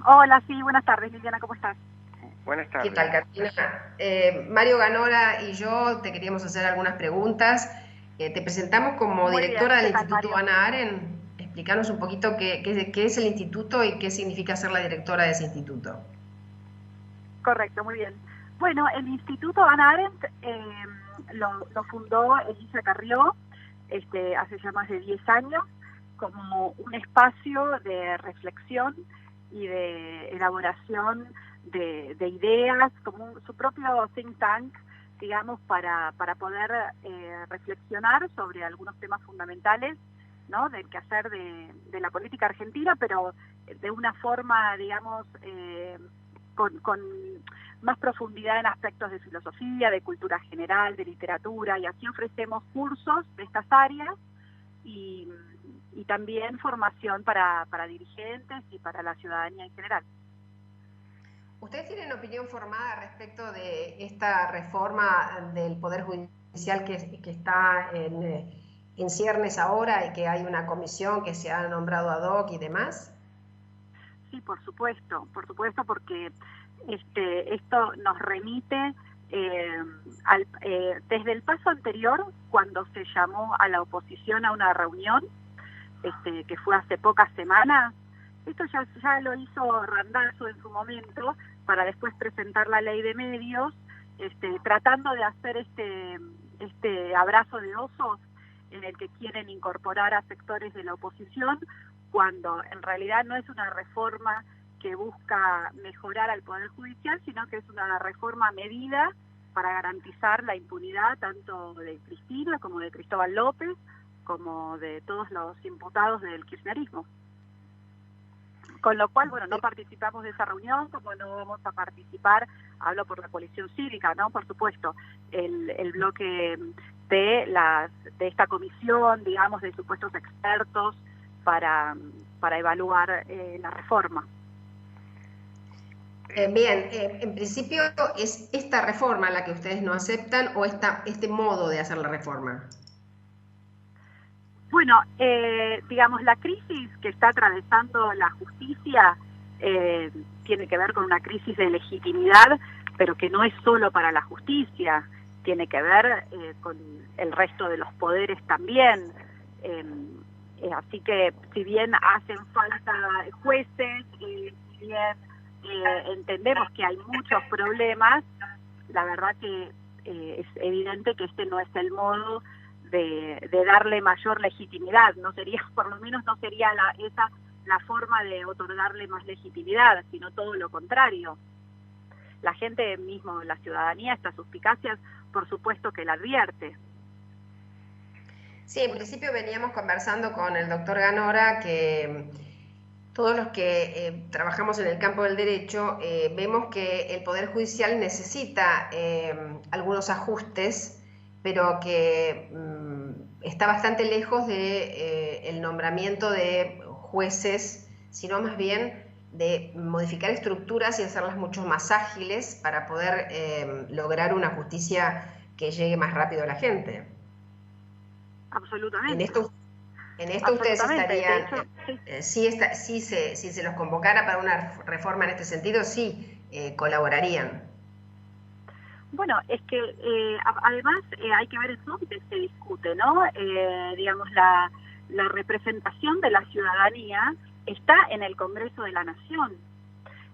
Hola, sí, buenas tardes, Liliana, ¿cómo estás? Buenas ¿Qué tardes. tal, Carolina? Mario Ganora y yo te queríamos hacer algunas preguntas. Te presentamos como Muy bien, directora del ¿qué tal, Instituto Mario? Ana Aren. Explícanos un poquito qué es el instituto y qué significa ser la directora de ese instituto. Correcto, muy bien. Bueno, el Instituto Hannah Arendt lo fundó Elisa Carrió hace ya más de 10 años como un espacio de reflexión y de elaboración de ideas, como su propio think tank, digamos, para poder reflexionar sobre algunos temas fundamentales, ¿no?, del quehacer de la política argentina, pero de una forma, digamos, con más profundidad en aspectos de filosofía, de cultura general, de literatura, y así ofrecemos cursos de estas áreas y, y también formación para dirigentes y para la ciudadanía en general. ¿Ustedes tienen opinión formada respecto de esta reforma del Poder Judicial que está en ciernes ahora y que hay una comisión que se ha nombrado ad hoc y demás? Sí, por supuesto, porque esto nos remite desde el paso anterior, cuando se llamó a la oposición a una reunión, que fue hace pocas semanas. Esto ya lo hizo Randazzo en su momento, para después presentar la ley de medios, tratando de hacer este abrazo de osos en el que quieren incorporar a sectores de la oposición, cuando en realidad no es una reforma que busca mejorar al Poder Judicial, sino que es una reforma medida para garantizar la impunidad tanto de Cristina como de Cristóbal López, como de todos los imputados del kirchnerismo. Con lo cual, bueno, no participamos de esa reunión, como no vamos a participar, hablo por la coalición cívica, ¿no? Por supuesto, el bloque de esta comisión, digamos, de supuestos expertos para evaluar la reforma. Bien, en principio es esta reforma la que ustedes no aceptan o este modo de hacer la reforma. Bueno, digamos, la crisis que está atravesando la justicia tiene que ver con una crisis de legitimidad, pero que no es solo para la justicia, tiene que ver con el resto de los poderes también. Eh, Así que si bien hacen falta jueces, si bien entendemos que hay muchos problemas, la verdad que es evidente que este no es el modo de darle mayor legitimidad, no sería, por lo menos no sería esa la forma de otorgarle más legitimidad, sino todo lo contrario. La gente mismo, la ciudadanía, estas suspicacias, por supuesto que la advierte. Sí, en principio veníamos conversando con el doctor Ganora que todos los que trabajamos en el campo del derecho vemos que el Poder Judicial necesita algunos ajustes, pero que está bastante lejos de el nombramiento de jueces, sino más bien de modificar estructuras y hacerlas mucho más ágiles para poder lograr una justicia que llegue más rápido a la gente. En Absolutamente, esto, en esto ustedes absolutamente. De estarían, hecho, sí. si se los convocara para una reforma en este sentido, sí, colaborarían. Bueno, es que además hay que ver en dónde se discute, ¿no? Digamos, la representación de la ciudadanía está en el Congreso de la Nación,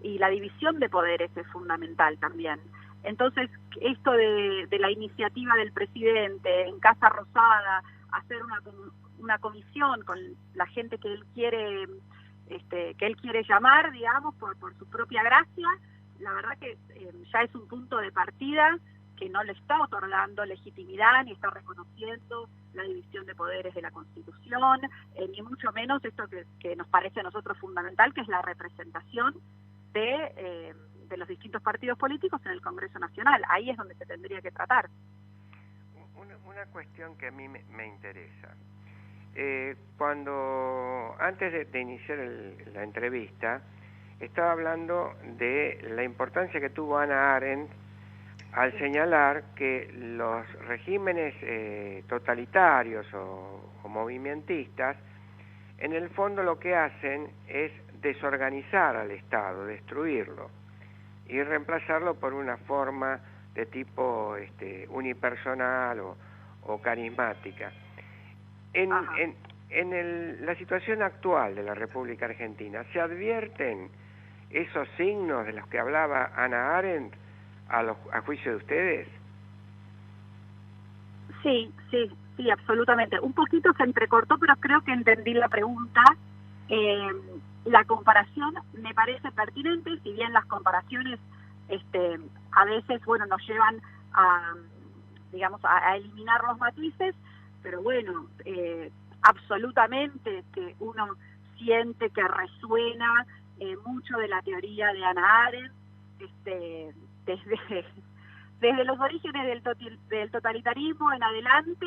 y la división de poderes es fundamental también. Entonces, esto de la iniciativa del presidente en Casa Rosada, hacer una comisión con la gente que él quiere, llamar, digamos, por su propia gracia, la verdad que ya es un punto de partida que no le está otorgando legitimidad ni está reconociendo la división de poderes de la Constitución, ni mucho menos esto que nos parece a nosotros fundamental, que es la representación de los distintos partidos políticos en el Congreso Nacional. Ahí es donde se tendría que tratar. Una cuestión que a mí me interesa. Cuando antes de iniciar la entrevista, estaba hablando de la importancia que tuvo Hannah Arendt al señalar que los regímenes totalitarios o movimentistas, en el fondo lo que hacen es desorganizar al Estado, destruirlo y reemplazarlo por una forma de tipo unipersonal o carismática. La situación actual de la República Argentina, ¿se advierten esos signos de los que hablaba Hannah Arendt a juicio de ustedes? Sí, absolutamente. Un poquito se entrecortó, pero creo que entendí la pregunta. La comparación me parece pertinente, si bien las comparaciones a veces, nos llevan a, digamos, a eliminar los matices, pero bueno, absolutamente que uno siente que resuena mucho de la teoría de Hannah Arendt, desde los orígenes del totalitarismo en adelante.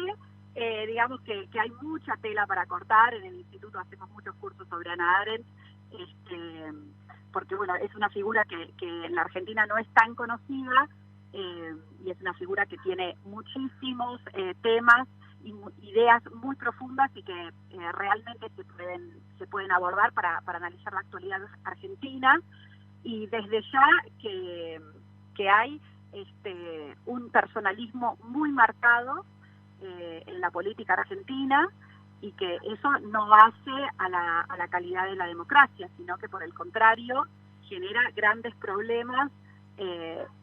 Digamos que hay mucha tela para cortar. En el instituto hacemos muchos cursos sobre Hannah Arendt, porque es una figura que en la Argentina no es tan conocida, y es una figura que tiene muchísimos temas y ideas muy profundas y que realmente se pueden abordar para analizar la actualidad argentina. Y desde ya que hay un personalismo muy marcado en la política argentina, y que eso no hace a la calidad de la democracia, sino que por el contrario genera grandes problemas,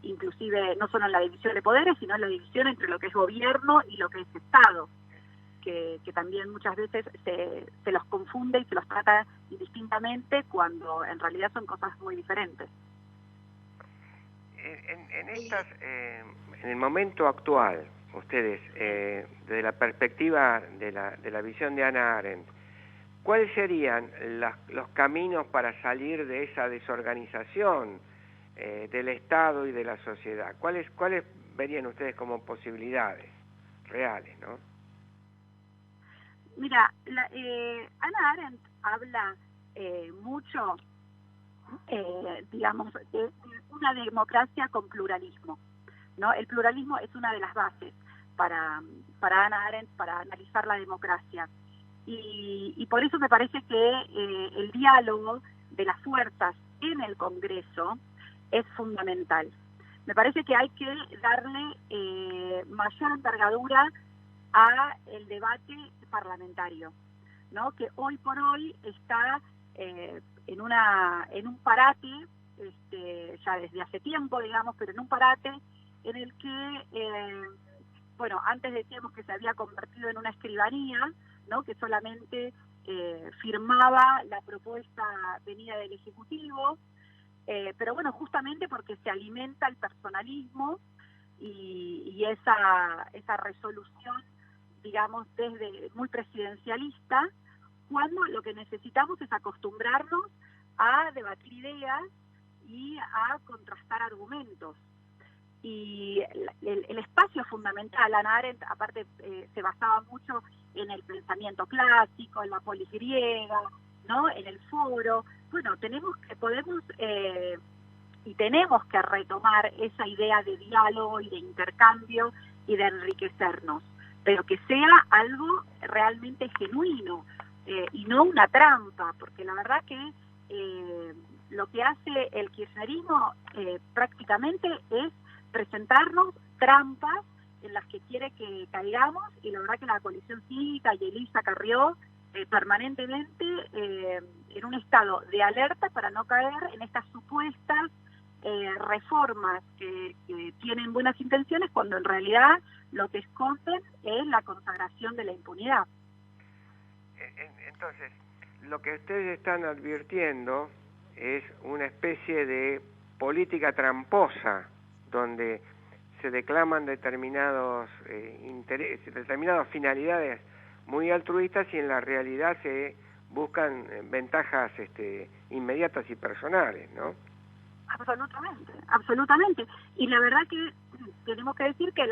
inclusive no solo en la división de poderes, sino en la división entre lo que es gobierno y lo que es Estado, que también muchas veces se los confunde y se los trata indistintamente cuando en realidad son cosas muy diferentes. En el momento actual, ustedes, desde la perspectiva de la visión de Hannah Arendt, ¿cuáles serían los caminos para salir de esa desorganización del Estado y de la sociedad? ¿Cuáles verían ustedes como posibilidades reales, no? Mira, Hannah Arendt habla mucho, digamos, de una democracia con pluralismo, ¿no? El pluralismo es una de las bases para Hannah Arendt, para analizar la democracia. Y por eso me parece que el diálogo de las fuerzas en el Congreso es fundamental. Me parece que hay que darle mayor envergadura a el debate parlamentario, ¿no? Que hoy por hoy está en un parate, ya desde hace tiempo, digamos, pero en un parate en el que, antes decíamos que se había convertido en una escribanía, ¿no? Que solamente firmaba la propuesta venida del Ejecutivo, pero justamente porque se alimenta el personalismo y esa resolución, digamos, desde muy presidencialista, cuando lo que necesitamos es acostumbrarnos a debatir ideas y a contrastar argumentos. Y el espacio fundamental, Hannah Arendt, aparte, se basaba mucho en el pensamiento clásico, en la polis griega, ¿no? En el foro. Tenemos que retomar esa idea de diálogo y de intercambio y de enriquecernos, pero que sea algo realmente genuino, y no una trampa, porque la verdad que lo que hace el kirchnerismo prácticamente es presentarnos trampas en las que quiere que caigamos, y la verdad que la coalición cívica y Elisa Carrió permanentemente en un estado de alerta para no caer en estas supuestas reformas que tienen buenas intenciones, cuando en realidad lo que esconden es la consagración de la impunidad. Entonces, lo que ustedes están advirtiendo es una especie de política tramposa, donde se declaman determinadas finalidades muy altruistas y en la realidad se buscan ventajas inmediatas y personales, ¿no? Absolutamente. Y la verdad que tenemos que decir que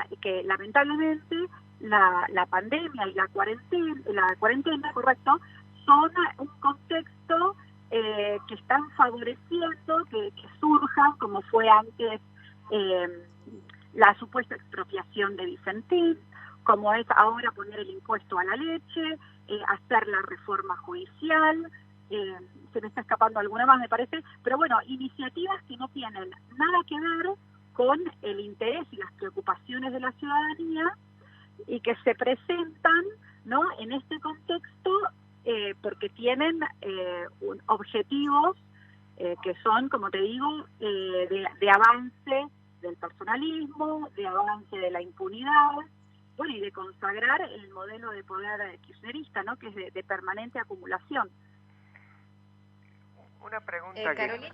lamentablemente la pandemia y la cuarentena, correcto, son un contexto que están favoreciendo que surjan, como fue antes la supuesta expropiación de Vicentín, como es ahora poner el impuesto a la leche, hacer la reforma judicial. se me está escapando alguna más, me parece, pero bueno, iniciativas que no tienen nada que ver con el interés y las preocupaciones de la ciudadanía y que se presentan, ¿no?, en este contexto porque tienen objetivos que son, como te digo, de avance del personalismo, de avance de la impunidad, bueno, y de consagrar el modelo de poder kirchnerista, ¿no?, que es de permanente acumulación. Una pregunta Carolina,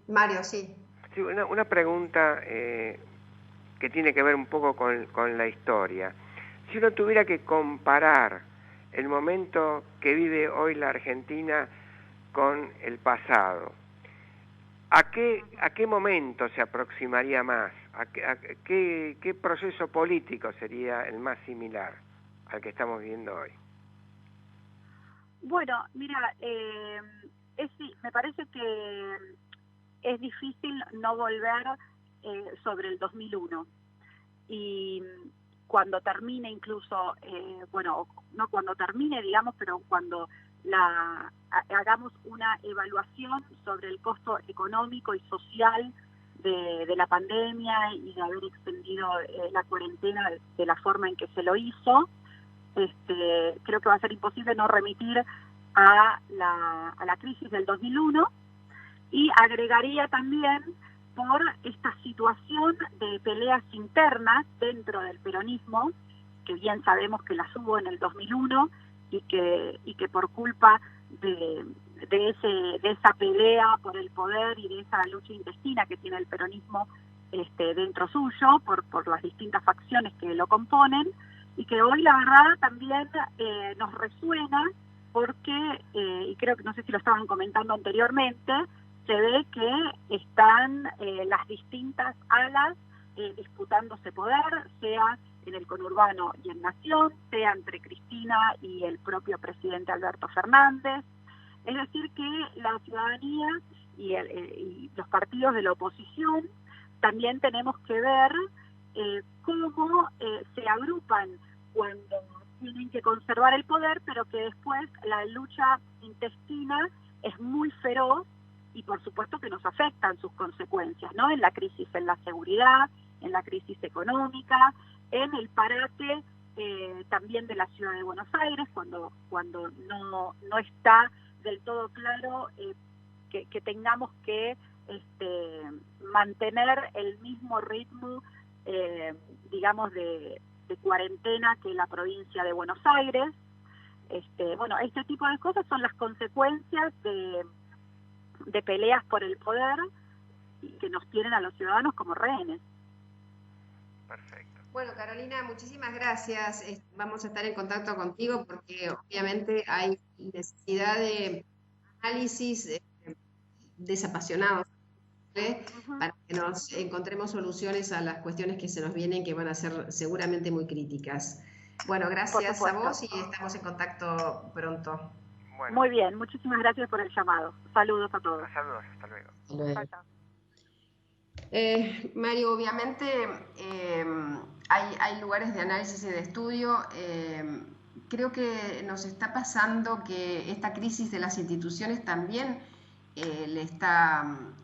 Mario, sí. Sí, una pregunta que tiene que ver un poco con la historia. Si uno tuviera que comparar el momento que vive hoy la Argentina con el pasado, ¿a qué momento se aproximaría más? ¿A qué proceso político sería el más similar al que estamos viviendo hoy? Bueno, mira, me parece que es difícil no volver sobre el 2001. Y cuando termine incluso, bueno, no cuando termine, digamos, pero cuando hagamos una evaluación sobre el costo económico y social de la pandemia y de haber extendido la cuarentena de la forma en que se lo hizo, creo que va a ser imposible no remitir a la crisis del 2001, y agregaría también por esta situación de peleas internas dentro del peronismo, que bien sabemos que las hubo en el 2001 y que por culpa de esa pelea por el poder y de esa lucha intestina que tiene el peronismo dentro suyo, por las distintas facciones que lo componen, y que hoy la verdad también nos resuena porque, y creo que no sé si lo estaban comentando anteriormente, se ve que están las distintas alas disputándose poder, sea en el conurbano y en Nación, sea entre Cristina y el propio presidente Alberto Fernández. Es decir, que la ciudadanía y los partidos de la oposición también tenemos que ver cómo se agrupan cuando tienen que conservar el poder, pero que después la lucha intestina es muy feroz y por supuesto que nos afectan sus consecuencias, ¿no? En la crisis en la seguridad, en la crisis económica, en el parate también de la ciudad de Buenos Aires, cuando no está del todo claro que tengamos que mantener el mismo ritmo, digamos, de cuarentena que la provincia de Buenos Aires. Bueno, este tipo de cosas son las consecuencias de peleas por el poder y que nos tienen a los ciudadanos como rehenes. Perfecto. Bueno, Carolina, muchísimas gracias. Vamos a estar en contacto contigo porque obviamente hay necesidad de análisis desapasionados para que nos encontremos soluciones a las cuestiones que se nos vienen, que van a ser seguramente muy críticas. Bueno, gracias a vos y estamos en contacto pronto. Bueno. Muy bien, muchísimas gracias por el llamado. Saludos a todos. Saludos, hasta luego. Chao, chao. Mario, obviamente hay lugares de análisis y de estudio. Creo que nos está pasando que esta crisis de las instituciones también están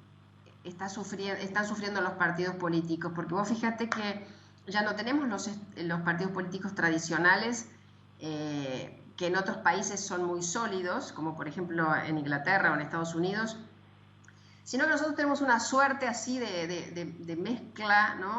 sufriendo los partidos políticos, porque vos fíjate que ya no tenemos los partidos políticos tradicionales que en otros países son muy sólidos, como por ejemplo en Inglaterra o en Estados Unidos, sino que nosotros tenemos una suerte así de mezcla, ¿no?